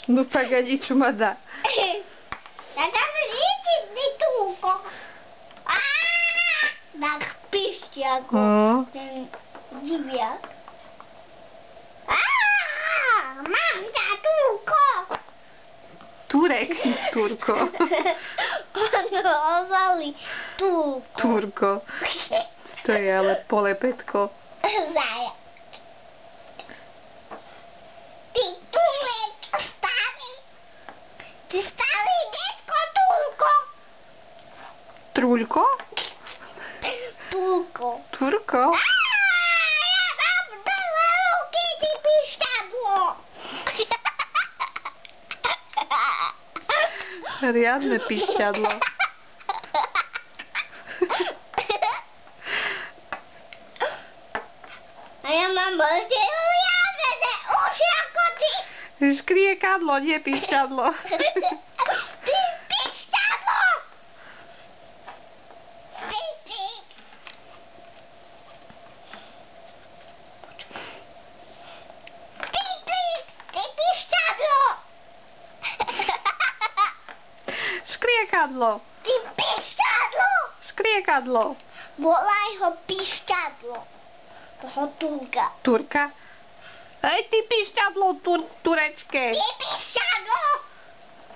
No pagadičo ma dá. Ja tam vidíte, ty túko. Tak píšte ako ten diviak. Mám ťa, túko. Turek, Turko. Ono ozvali túko. Turko. To je ale polepetko. Zajac. Ty túlek, starý. Ty starý detko, túlko. Truľko? Túlko. Turko? Ja mám dlhé ruky, ty pišťadlo. Riadne pišťadlo. A ja mám rozdielujúce uši ako ty. Škriekadlo, nie pišťadlo. Ty pišťadlo. Ty. Ty pišťadlo. Škriekadlo. Ty pišťadlo. Škriekadlo. Volaj ho pišťadlo. Toho túlka. Turka? Hej, ty pišťadlo turecké. Ty pišťadlo.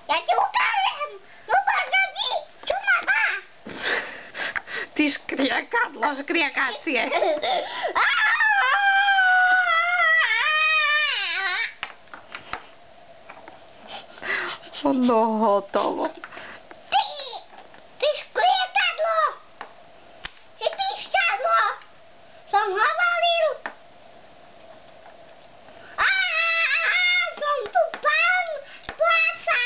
Ja ti ukážem. No poďme, čo ma má? Ty škriekadlo, škriekacie. No hotovo. Ty škriekadlo. Ty pišťadlo. Som hovoril. Som tu pán Placa.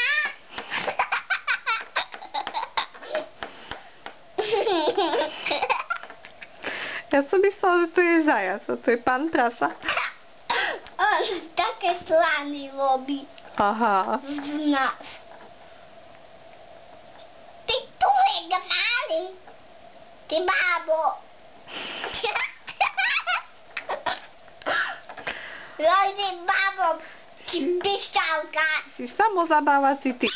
Ja som myslela, že to je zajac, a to je pán Prasa. On také slany robí Aha. z nás. Ty túlek malý. Ty bábo. Ty bábo, ty pišťalka. Si samozabávací typ.